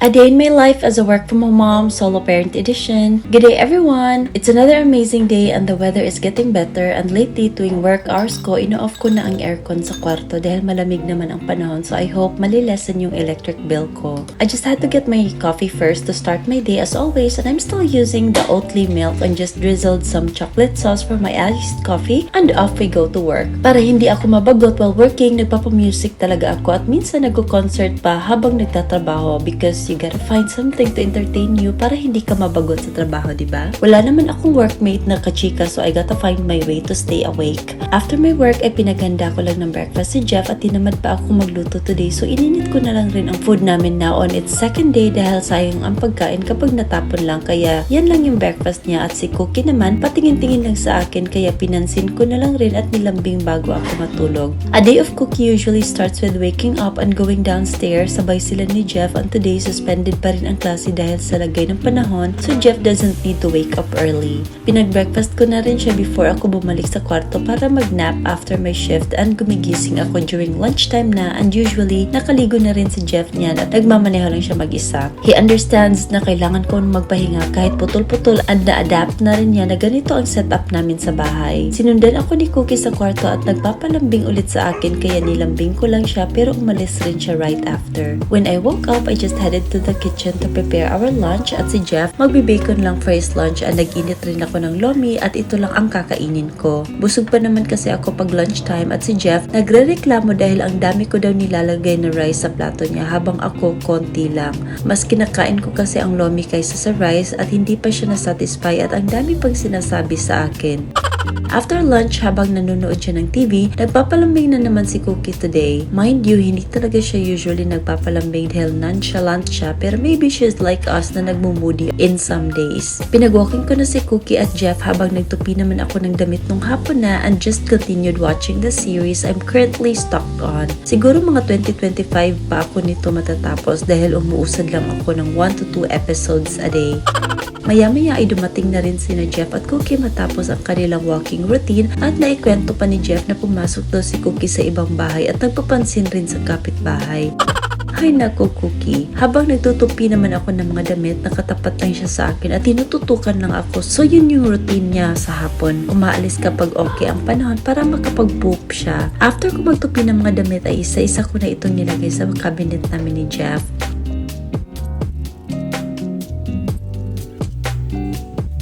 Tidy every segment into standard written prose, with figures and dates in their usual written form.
A day in my life as a work from home mom, solo parent edition. Good day everyone! It's another amazing day and the weather is getting better and lately tuwing work hours ko, ino-off ko na ang aircon sa kwarto dahil malamig naman ang panahon so I hope malilesen yung electric bill ko. I just had to get my coffee first to start my day as always and I'm still using the Oatly milk and just drizzled some chocolate sauce for my iced coffee and off we go to work. Para hindi ako mabagot while working, nagpapamusic talaga ako at minsan nag-concert pa habang nagtatrabaho because you gotta find something to entertain you para hindi ka mabagot sa trabaho, diba? Wala naman akong workmate na kachika so I gotta find my way to stay awake. After my work ay pinaganda ko lang ng breakfast si Jeff at tinamad pa ako magluto today so ininit ko na lang rin ang food namin now on its second day dahil sayang ang pagkain kapag natapon lang kaya yan lang yung breakfast niya at si Cookie naman patingin-tingin lang sa akin kaya pinansin ko na lang rin at nilambing bago ako matulog. A day of Cookie usually starts with waking up and going downstairs sabay sila ni Jeff and today suspended pa rin ang klase dahil sa lagay ng panahon so Jeff doesn't need to wake up early. Pinag-breakfast ko na rin siya before ako bumalik sa kwarto para mag-nap after my shift and gumigising ako during lunchtime na and usually nakaligo na rin si Jeff niyan at nagmamaneho lang siya mag-isa. He understands na kailangan ko magpahinga kahit putol-putol and na-adapt na rin niya na ganito ang setup namin sa bahay. Sinundan ako ni Cookie sa kwarto at nagpapalambing ulit sa akin kaya nilambing ko lang siya pero umalis rin siya right after. When I woke up, I just headed to the kitchen to prepare our lunch at si Jeff magbe-bacon lang for his lunch and nag-init rin ako ng lomi at ito lang ang kakainin ko. Busog pa naman kasi ako pag lunchtime at si Jeff nagre-reklamo dahil ang dami ko daw nilalagay na rice sa plato niya habang ako konti lang. Mas kinakain ko kasi ang lomi kaysa sa rice at hindi pa siya nasatisfy at ang dami pang sinasabi sa akin. After lunch, habang nanonood siya ng TV, nagpapalambing na naman si Cookie today. Mind you, hindi talaga siya usually nagpapalambing dahil nonchalant siya pero maybe she's like us na nagmumudi in some days. Pinag-walking ko na si Cookie at Jeff habang nagtupi naman ako ng damit nung hapon na and just continued watching the series I'm currently stuck on. Siguro mga 2025 pa ako nito matatapos dahil umuusad lang ako ng 1 to 2 episodes a day. Maya-maya ay dumating na rin sina Jeff at Cookie matapos ang kanilang walking routine at naikwento pa ni Jeff na pumasok daw si Cookie sa ibang bahay at nagpapansin rin sa kapitbahay. Hay nako Cookie, habang nagtutupi naman ako ng mga damit, nakatapat lang siya sa akin at tinututukan lang ako so yun yung routine niya sa hapon. Umaalis kapag okay ang panahon para makapag-poop siya. After ko magtupi ng mga damit ay isa-isa ko na itong nilagay sa cabinet namin ni Jeff.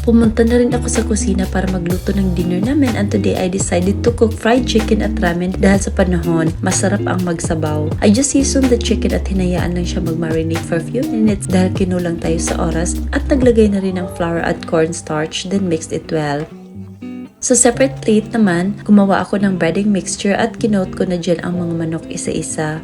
Pumunta na rin ako sa kusina para magluto ng dinner namin and today I decided to cook fried chicken at ramen dahil sa panahon, masarap ang magsabaw. I just seasoned the chicken at hinayaan lang siya mag-marinate for a few minutes dahil kinulang tayo sa oras at naglagay na rin ng flour at cornstarch then mixed it well. Sa separate plate naman, gumawa ako ng breading mixture at kinote ko na dyan ang mga manok isa-isa.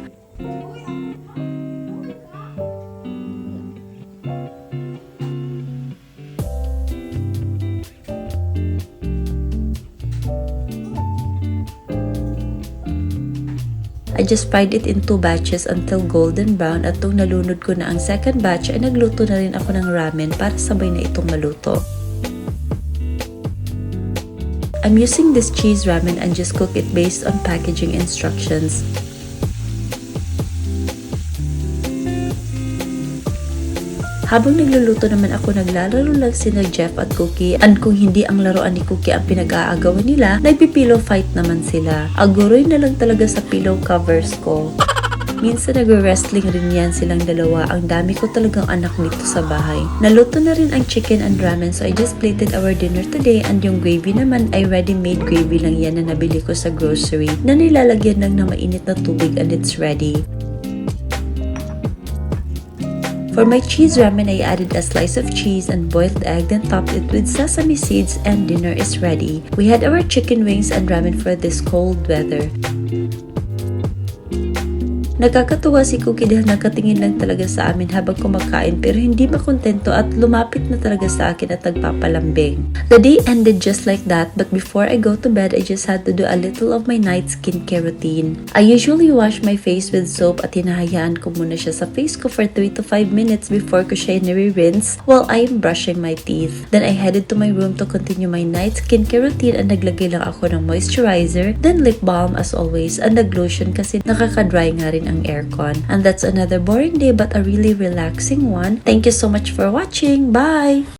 I just fried it in 2 batches until golden brown at nung nalunod ko na ang second batch ay nagluto na rin ako ng ramen para sabay na itong maluto. I'm using this cheese ramen and just cook it based on packaging instructions. Habang nagluluto naman ako, naglalaro lang sina Jeff at Cookie and kung hindi ang laruan ni Cookie ang pinag-aagawan nila, nagpi-pillow fight naman sila. Aguroy na lang talaga sa pillow covers ko. Minsan nagre-wrestling rin yan silang dalawa. Ang dami ko talagang anak nito sa bahay. Naluto na rin ang chicken and ramen so I just plated our dinner today and yung gravy naman ay ready-made gravy lang yan na nabili ko sa grocery na nilalagyan lang ng mainit na tubig and it's ready. For my cheese ramen, I added a slice of cheese and boiled egg, then topped it with sesame seeds and dinner is ready. We had our chicken wings and ramen for this cold weather. Nakakatuwa si Cookie dahil nakatingin lang talaga sa amin habang kumakain pero hindi makontento at lumapit na talaga sa akin at nagpapalambing. The day ended just like that but before I go to bed I just had to do a little of my night skincare routine. I usually wash my face with soap at hinahayaan ko muna siya sa face ko for 3 to 5 minutes before ko siya nire-rinse while I am brushing my teeth. Then I headed to my room to continue my night skincare routine and naglagay lang ako ng moisturizer, then lip balm as always and nag-lotion kasi nakaka-dry nga rin running ang aircon. And that's another boring day but a really relaxing one. Thank you so much for watching. Bye!